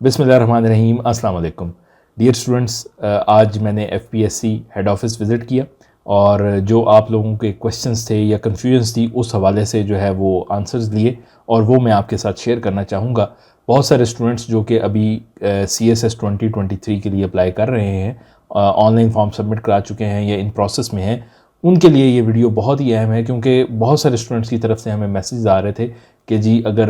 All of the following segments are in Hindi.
बिस्मिल्लाहिर्रहमानिर्रहीम, अस्सलाम वालेकुम। डियर स्टूडेंट्स, आज मैंने एफपीएससी हेड ऑफ़िस विज़िट किया और जो आप लोगों के क्वेश्चंस थे या कन्फ्यूजन्स थी उस हवाले से जो है वो आंसर्स लिए और वो मैं आपके साथ शेयर करना चाहूँगा। बहुत सारे स्टूडेंट्स जो कि अभी CSS 2023 के लिए अप्लाई कर रहे हैं, ऑनलाइन फॉर्म सबमिट करा चुके हैं या इन प्रोसेस में हैं, उनके लिए ये वीडियो बहुत ही अहम है क्योंकि बहुत सारे स्टूडेंट्स की तरफ से हमें मैसेज आ रहे थे कि जी अगर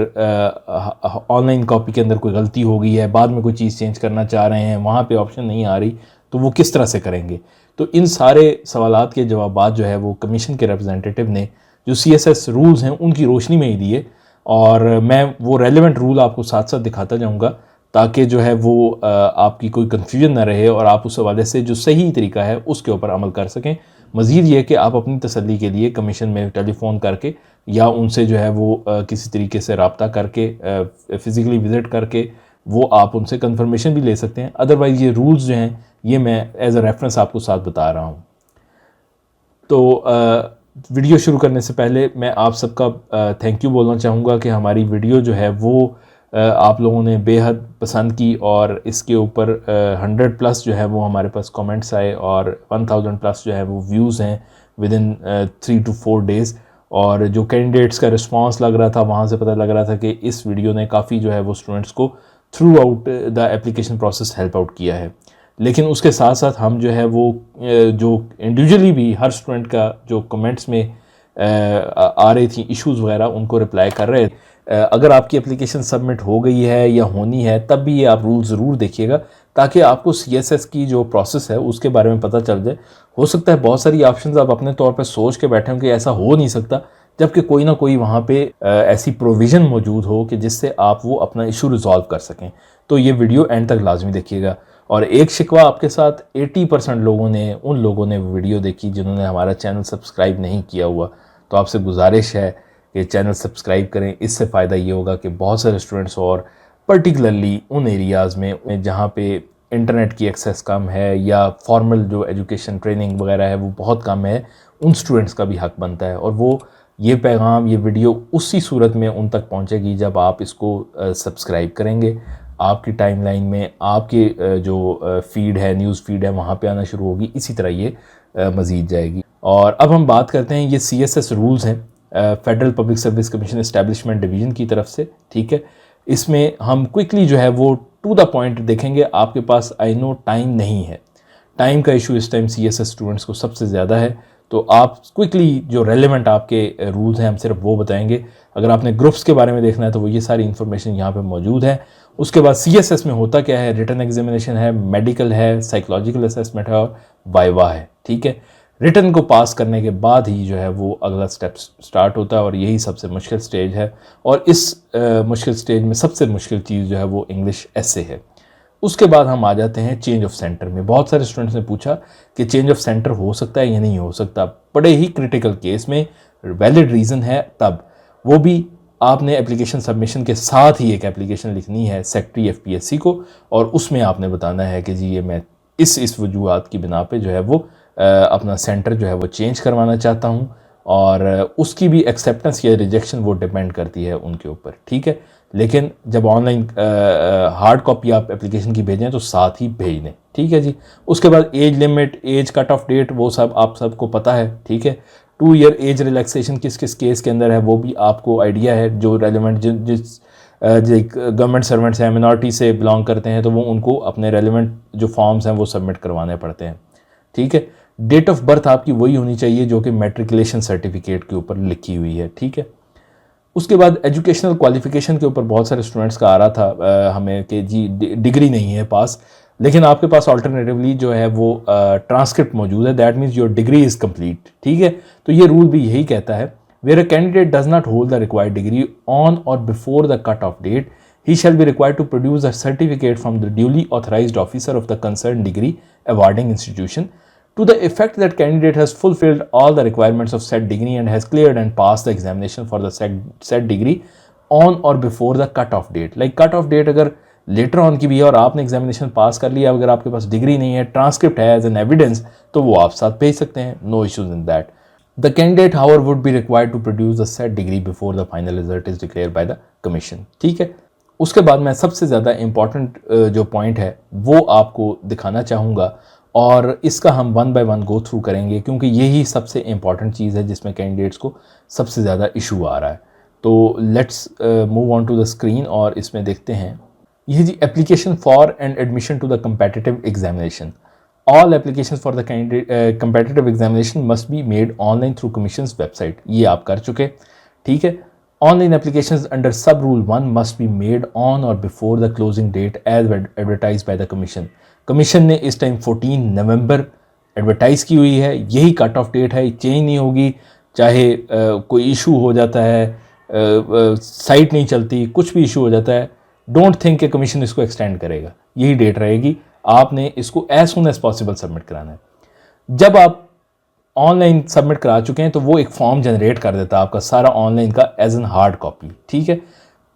ऑनलाइन कॉपी के अंदर कोई गलती हो गई है, बाद में कोई चीज़ चेंज करना चाह रहे हैं, वहाँ पे ऑप्शन नहीं आ रही, तो वो किस तरह से करेंगे। तो इन सारे सवालात के जवाबात जो है वो कमीशन के रिप्रेजेंटेटिव ने जो CSS रूल्स हैं उनकी रोशनी में ही दिए और मैं वो रेलेवेंट रूल आपको साथ साथ दिखाता जाऊँगा ताकि जो है वो आपकी कोई कन्फ्यूजन ना रहे और आप उस हवाले से जो सही तरीका है उसके ऊपर अमल कर सकें। मज़ीद ये कि आप अपनी तसल्ली के लिए कमीशन में टेलीफ़ोन करके या उनसे जो है वो किसी तरीके से रब्ता करके फ़िज़िकली विज़िट करके वो आप उनसे कंफर्मेशन भी ले सकते हैं। अदरवाइज़ ये रूल्स जो हैं ये मैं एज़ अ रेफरेंस आपको साथ बता रहा हूँ। तो वीडियो शुरू करने से पहले मैं आप सबका थैंक यू बोलना चाहूँगा कि हमारी वीडियो जो है वो आप लोगों ने बेहद पसंद की और इसके ऊपर 100 प्लस जो है वो हमारे पास कमेंट्स आए और 1000 प्लस जो है वो व्यूज़ हैं विद इन 3 to 4 डेज़। और जो कैंडिडेट्स का रिस्पांस लग रहा था वहाँ से पता लग रहा था कि इस वीडियो ने काफ़ी जो है वो स्टूडेंट्स को through out the application process help out किया है। लेकिन उसके साथ साथ हम जो है वो जो इंडिविजुअली भी हर स्टूडेंट का जो कमेंट्स में आ रही थी इश्यूज़ वगैरह उनको रिप्लाई कर रहे। अगर आपकी एप्लीकेशन सबमिट हो गई है या होनी है तब भी ये आप रूल ज़रूर देखिएगा ताकि आपको CSS की जो प्रोसेस है उसके बारे में पता चल जाए। हो सकता है बहुत सारी ऑप्शंस आप अपने तौर पर सोच के बैठे हों कि ऐसा हो नहीं सकता, जबकि कोई ना कोई वहाँ पे ऐसी प्रोविज़न मौजूद हो कि जिससे आप वो अपना इशू रिजॉल्व कर सकें। तो ये वीडियो एंड तक लाजमी देखिएगा। और एक शिकवा आपके साथ 80% लोगों ने उन लोगों ने वीडियो देखी जिन्होंने हमारा चैनल सब्सक्राइब नहीं किया हुआ। तो आपसे गुजारिश है कि चैनल सब्सक्राइब करें। इससे फ़ायदा ये होगा कि बहुत सारे स्टूडेंट्स और पर्टिकुलरली उन एरियाज़ में जहाँ पे इंटरनेट की एक्सेस कम है या फॉर्मल जो एजुकेशन ट्रेनिंग वगैरह है वो बहुत कम है, उन स्टूडेंट्स का भी हक बनता है और वो ये पैगाम ये वीडियो उसी सूरत में उन तक पहुँचेगी जब आप इसको सब्सक्राइब करेंगे। आपकी टाइमलाइन में आपके जो फ़ीड है, न्यूज़ फ़ीड है, वहाँ पे आना शुरू होगी। इसी तरह ये मज़ीद जाएगी। और अब हम बात करते हैं, ये CSS रूल्स हैं federal public service commission establishment division की तरफ से, ठीक है। इसमें हम क्विकली जो है वो टू द पॉइंट देखेंगे। आपके पास आई नो टाइम नहीं है, टाइम का इशू इस टाइम CSS स्टूडेंट्स को सबसे ज़्यादा है, तो आप क्विकली जो रेलेवेंट आपके रूल्स हैं हम सिर्फ वो बताएंगे। अगर आपने ग्रुप्स के बारे में देखना है तो वो ये सारी इन्फॉर्मेशन यहाँ पे मौजूद है। उसके बाद CSS में होता क्या है, रिटन एग्जामिनेशन है, मेडिकल है, साइकोलॉजिकल असेसमेंट है और वाइवा है, ठीक है। रिटन को पास करने के बाद ही जो है वो अगला स्टेप स्टार्ट होता है और यही सबसे मुश्किल स्टेज है। और इस मुश्किल स्टेज में सबसे मुश्किल चीज़ जो है वो इंग्लिश एसे है। उसके बाद हम आ जाते हैं चेंज ऑफ सेंटर में। बहुत सारे स्टूडेंट्स ने पूछा कि चेंज ऑफ सेंटर हो सकता है या नहीं हो सकता। बड़े ही क्रिटिकल केस में वैलिड रीज़न है तब, वो भी आपने एप्लीकेशन सबमिशन के साथ ही एक एप्लीकेशन लिखनी है सेक्रेटरी FPSC को और उसमें आपने बताना है कि जी ये मैं इस वजूहात की बिना पे जो है वो अपना सेंटर जो है वो चेंज करवाना चाहता हूँ और उसकी भी एक्सेप्टेंस या रिजेक्शन वो डिपेंड करती है उनके ऊपर, ठीक है। लेकिन जब ऑनलाइन हार्ड कॉपी आप एप्लीकेशन की भेजें तो साथ ही भेज दें, ठीक है जी। उसके बाद age limit, age cut off date वो सब आप सबको पता है, ठीक है। 2 ईयर एज रिलैक्सेशन किस किस केस के अंदर है वो भी आपको आइडिया है। जो रेलिवेंट जिस गवर्नमेंट सर्वेंट्स हैं, मिनॉरिटी से बिलोंग करते हैं तो वो उनको अपने रेलिवेंट जो फॉर्म्स हैं वो सबमिट करवाने पड़ते हैं, ठीक है। डेट ऑफ बर्थ आपकी वही होनी चाहिए जो कि मैट्रिकुलेशन सर्टिफिकेट के ऊपर लिखी हुई है, ठीक है। उसके बाद एजुकेशनल क्वालिफिकेशन के ऊपर बहुत सारे स्टूडेंट्स का आ रहा था हमें कि जी डिग्री नहीं है पास, लेकिन आपके पास ऑल्टरनेटिवली जो है वो ट्रांसक्रिप्ट मौजूद है, that means your degree is complete, ठीक है। तो ये रूल भी यही कहता है, where a candidate does not hold the required degree on or before the cut off date he shall be required to produce a certificate from the duly authorized officer of the concerned degree awarding institution to the effect that candidate has fulfilled all the requirements of said degree and has cleared and passed the examination for the said degree on or before the cut off date। like cut off date अगर लेटर ऑन की भी है और आपने एग्जामिनेशन पास कर लिया, अगर आपके पास डिग्री नहीं है, ट्रांसक्रिप्ट है एज एन एविडेंस, तो वो आप साथ भेज सकते हैं, no issues in that. The candidate however would be required to produce the set degree before the final result is declared by the commission, ठीक है। उसके बाद मैं सबसे ज़्यादा इम्पॉर्टेंट जो पॉइंट है वो आपको दिखाना चाहूँगा, और इसका हम one by one go through करेंगे, क्योंकि यही सबसे इम्पॉर्टेंट चीज़ है जिसमें कैंडिडेट्स को सबसे ज़्यादा इशू आ रहा है। तो let's move on to the screen और इसमें देखते हैं। ये जी application for and admission to the competitive examination. All application for the competitive examination must be made online through commissions website. ये आप कर चुके, ठीक है। Online applications under sub rule 1 must be made on or before the closing date as advertise by the commission. Commission ने इस टाइम 14 नवंबर एडवर्टाइज़ की हुई है, यही कट ऑफ डेट है, चेंज नहीं होगी। चाहे कोई इशू हो जाता है, साइट नहीं चलती, कुछ भी इशू हो जाता है, डोंट थिंक कि कमीशन इसको एक्सटेंड करेगा, यही डेट रहेगी। आपने इसको as soon as possible submit कराना है। जब आप ऑनलाइन सबमिट करा चुके हैं तो वो एक फॉर्म जनरेट कर देता है आपका सारा ऑनलाइन का एज एन हार्ड कॉपी, ठीक है।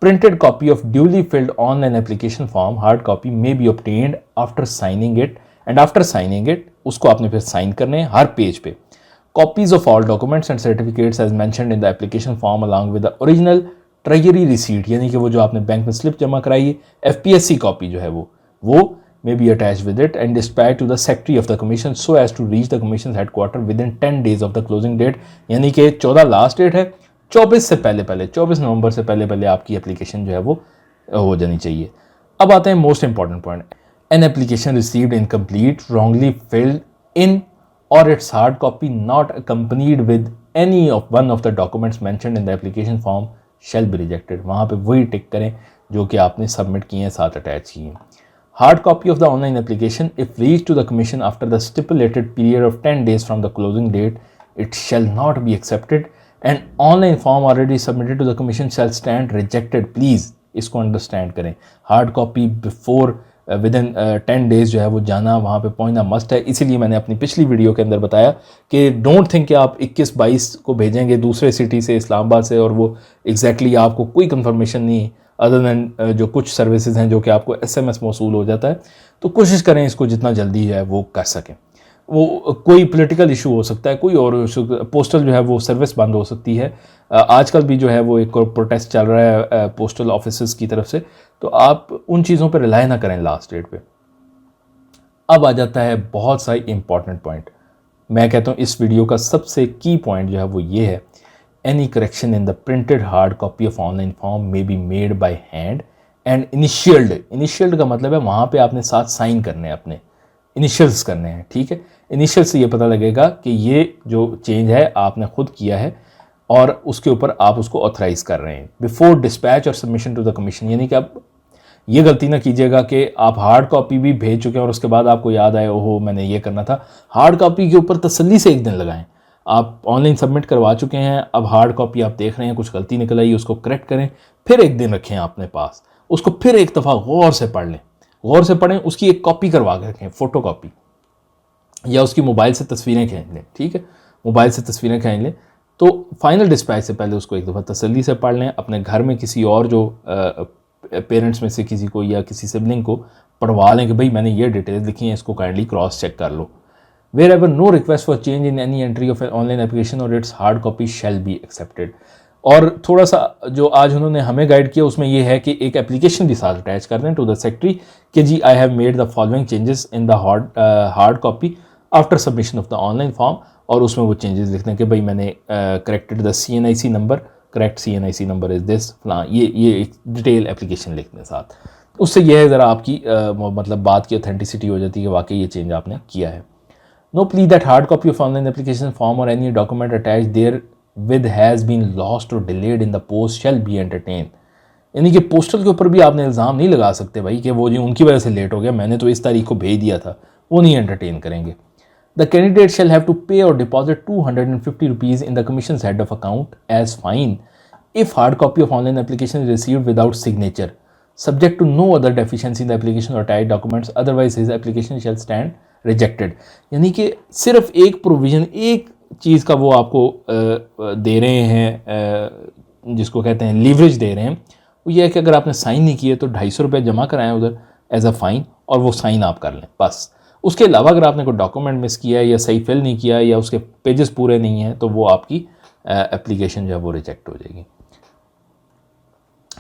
Printed copy of duly filled online application form hard copy may be obtained after signing it, and after signing it उसको आपने फिर साइन करने हैं हर पेज पे। Copies of all documents and certificates as mentioned in the application form along with the original treasury receipt, यानी कि वो जो आपने बैंक में स्लिप जमा कराई है, एफपीएससी कॉपी जो है वो may be attached with it and dispatched to the secretary of the commission so as to reach the commission's headquarters within 10 days of the closing date। यानी कि 14 लास्ट डेट है, 24 से पहले 24 नवंबर से पहले आपकी एप्लीकेशन जो है वो हो जानी चाहिए। अब आते हैं most important point. An application received incomplete, wrongly filled in or its hard copy not accompanied with any of one of the documents mentioned in the application form shall be rejected। वहाँ पे वही टिक करें जो कि आपने सबमिट किए हैं, साथ अटैच किए हैं। Hard copy of the online application, if reached to the commission after the stipulated period of 10 days from the closing date, it shall not be accepted, and online form already submitted to the commission shall stand rejected। Please इसको अंडरस्टैंड करें। Hard copy before within 10 days जो है वो जाना, वहाँ पे पहुँचना मस्ट है। इसीलिए मैंने अपनी पिछली वीडियो के अंदर बताया कि डोंट थिंक कि आप 21-22 को भेजेंगे दूसरे सिटी से, इस्लामाबाद से, और वो एग्जैक्टली आपको कोई कंफर्मेशन नहीं अदर दैन जो कुछ सर्विसेज हैं जो कि आपको एसएमएस मौसूल हो जाता है। तो कोशिश करें इसको जितना जल्दी है वो कर सकें। वो कोई पॉलिटिकल इशू हो सकता है, कोई और पोस्टल जो है वो सर्विस बंद हो सकती है। आजकल भी जो है वो एक प्रोटेस्ट चल रहा है पोस्टल ऑफिसर्स की तरफ से, तो आप उन चीज़ों पर रिलाई ना करें लास्ट डेट पे। अब आ जाता है बहुत सारी इंपॉर्टेंट पॉइंट। मैं कहता हूँ इस वीडियो का सबसे की पॉइंट जो है वो ये है, any correction in the printed hard copy of online form may be made by hand and initialed का मतलब है वहाँ पे आपने साथ साइन करने हैं, अपने इनिशियल्स करने हैं, ठीक है। इनिशियल से ये पता लगेगा कि ये जो चेंज है आपने खुद किया है और उसके ऊपर आप उसको ऑथराइज कर रहे हैं। बिफोर डिस्पैच और सबमिशन टू द कमीशन, यानी कि आप ये गलती ना कीजिएगा कि आप हार्ड कॉपी भी भेज चुके हैं और उसके बाद आपको याद आए ओहो मैंने ये करना था। हार्ड कॉपी के ऊपर तसल्ली से एक दिन लगाएं। आप ऑनलाइन सबमिट करवा चुके हैं, अब हार्ड कॉपी आप देख रहे हैं कुछ गलती निकल आई, उसको करेक्ट करें, फिर एक दिन रखें अपने पास, उसको फिर एक दफ़ा गौर से पढ़ लें, गौर से पढ़ें, उसकी एक कॉपी करवा के रखें, फ़ोटो कॉपी, या उसकी मोबाइल से तस्वीरें खींच लें, ठीक है, मोबाइल से तस्वीरें खींच लें। तो फाइनल डिस्पैच से पहले उसको एक दफ़ा तसल्ली से पढ़ लें। अपने घर में किसी और जो पेरेंट्स में से किसी को या किसी सिबलिंग को पढ़वा लें कि भाई मैंने ये डिटेल्स लिखी हैं, इसको काइंडली क्रॉस चेक कर लो। Wherever no request for change in any entry of an online application or its hard copy shall be accepted। और थोड़ा सा जो आज उन्होंने हमें गाइड किया उसमें ये है कि एक एप्लीकेशन भी साथ अटैच कर दें टू द सेक्रेटरी कि ji I have made the following changes in the hard copy after submission of the online form, और उसमें वो चेंजेस लिख दें कि भाई मैंने corrected the CNIC number, correct CNIC number is this फलां, ये एक डिटेल एप्लीकेशन लिख दें साथ। उससे यह है ज़रा आपकी मतलब बात की ऑथेंटिसिटी हो जाती है कि वाकई ये चेंज आपने किया है। No plea that hard copy of online application form or any document attached therewith has been lost or delayed in the post shall be entertained। यानी कि पोस्टल के ऊपर भी आपने इल्ज़ाम नहीं लगा सकते भाई कि वो जी उनकी वजह से लेट हो गया, मैंने तो इस तारीख को भेज दिया था, वो नहीं एंटरटेन करेंगे। The candidate shall have to pay or deposit 250 rupees in the commission's head of account as fine if hard copy of online application is received without signature, subject to no other deficiency in the application or attached documents, otherwise his application shall stand rejected. यानी कि सिर्फ एक प्रोविज़न, एक चीज़ का वो आपको दे रहे हैं जिसको कहते हैं लीवरेज दे रहे हैं, वो ये है कि अगर आपने साइन नहीं किए तो 250 रुपये जमा कराएं उधर एज अ फ़ाइन, और वो साइन आप कर लें बस। उसके अलावा अगर आपने कोई डॉक्यूमेंट मिस किया है या सही फिल नहीं किया या उसके पेजेस पूरे नहीं हैं तो वो आपकी एप्लीकेशन जो है वो रिजेक्ट हो जाएगी।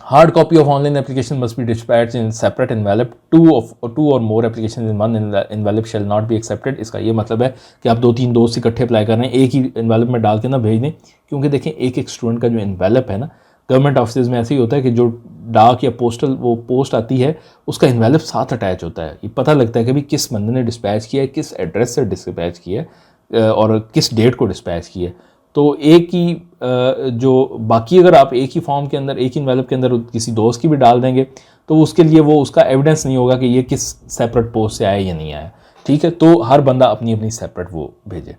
Hard copy of online application must be dispatched in separate envelope. Two or more applications in one envelope shall not be accepted. इसका ये मतलब है कि आप 2-3 दोस्त इकट्ठे अप्लाई कर रहे हैं, एक ही एनवेलप में डाल के ना भेज दें, क्योंकि देखें एक एक स्टूडेंट का जो एनवेलप है ना, गवर्नमेंट ऑफिस में ऐसे ही होता है कि जो डाक या पोस्टल वो पोस्ट आती है उसका एनवेलप साथ अटैच होता है। ये पता लगता है कि भाई किस बंदे ने डिस्पैच किया है, किस एड्रेस से डिस्पैच किया है और किस डेट को डिस्पैच किया है। तो एक ही जो बाकी अगर आप एक ही फॉर्म के अंदर एक ही एनवेलप के अंदर किसी दोस्त की भी डाल देंगे तो उसके लिए वो उसका एविडेंस नहीं होगा कि ये किस सेपरेट पोस्ट से आया या नहीं आया। ठीक है, तो हर बंदा अपनी अपनी सेपरेट वो भेजे।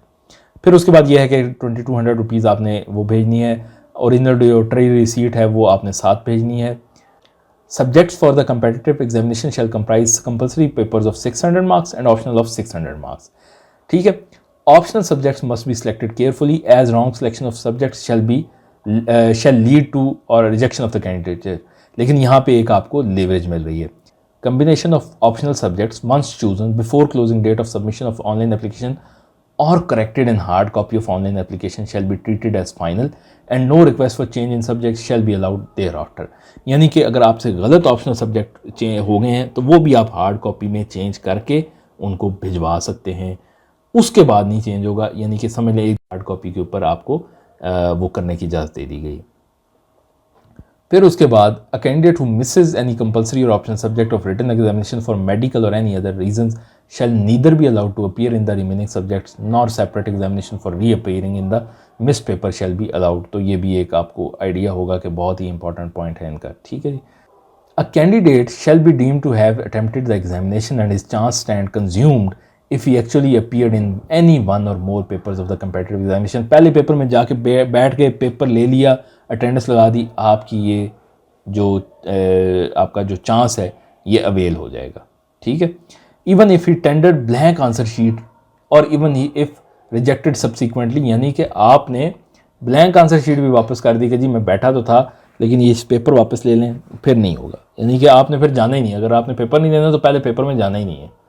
फिर उसके बाद ये है कि 2200 रुपीज़ आपने वो भेजनी है। ओरिजिनल जो ट्री रिसीट है वो आपने साथ भेजनी है। Subjects for the competitive examination shall comprise compulsory papers of 600 marks and optional of 600 marks. ठीक है, optional subjects must be selected carefully as wrong selection of subjects shall lead to or rejection of the candidate। लेकिन यहाँ पे एक आपको leverage मिल रही है। Combination of optional subjects once chosen before closing date of submission of online application or corrected in hard copy of online application shall be treated as final and no request for change in subjects shall be allowed thereafter। यानी कि अगर आपसे गलत ऑप्शनल सब्जेक्ट हो गए हैं तो वो भी आप हार्ड कॉपी में चेंज करके उनको भिजवा सकते हैं, उसके बाद नहीं चेंज होगा। यानी कि समझ लें एक हार्ड कॉपी के ऊपर आपको वो करने की इजाज़त दे दी गई। फिर उसके बाद a candidate who misses any compulsory और optional subject of written examination for medical और any other reasons shall neither be allowed to appear in the remaining subjects nor separate examination for reappearing in the miss paper shall be allowed. तो ये भी एक आपको आइडिया होगा कि बहुत ही इंपॉर्टेंट पॉइंट है इनका। ठीक है जी। A candidate shall be deemed to have attempted the examination and his chance stand consumed if he actually appeared in any one or more papers of the competitive examination। पहले पेपर में जाके बैठ के पेपर ले लिया, अटेंडेंस लगा दी, आपकी ये जो आपका जो चांस है ये अवेल हो जाएगा। ठीक है, even if he tendered blank answer sheet और even he if rejected subsequently, यानी कि आपने ब्लैंक आंसर शीट भी वापस कर दी कि जी मैं बैठा तो था लेकिन ये पेपर वापस ले लें, फिर नहीं होगा। यानी कि आपने फिर जाना ही नहीं, अगर आपने पेपर नहीं देना तो पहले पेपर में जाना ही नहीं है।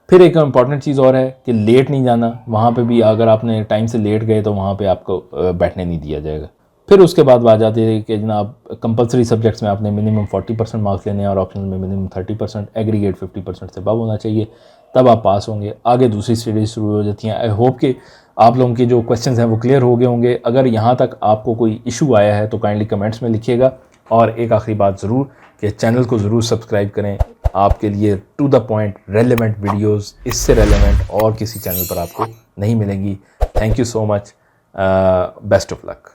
फिर एक इम्पॉर्टेंट चीज़ और है कि लेट नहीं जाना, वहाँ पे भी अगर आपने टाइम से लेट गए तो वहाँ पे आपको बैठने नहीं दिया जाएगा। फिर उसके बाद बात आती है कि जनाब कंपलसरी सब्जेक्ट्स में आपने मिनिमम 40% मार्क्स लेने हैं और ऑप्शनल में मिनिमम 30%, एग्रीगेट 50% से अबव होना चाहिए, तब आप पास होंगे। आगे दूसरी स्टडीज शुरू हो जाती हैं। आई होप कि आप लोगों के जो क्वेश्चंस हैं वो क्लियर हो गए होंगे। अगर यहाँ तक आपको कोई इशू आया है तो काइंडली कमेंट्स में लिखिएगा। और एक आखिरी बात ज़रूर कि चैनल को ज़रूर सब्सक्राइब करें, आपके लिए to the point relevant videos इससे रेलेवेंट और किसी चैनल पर आपको नहीं मिलेंगी। Thank you so much, best of luck.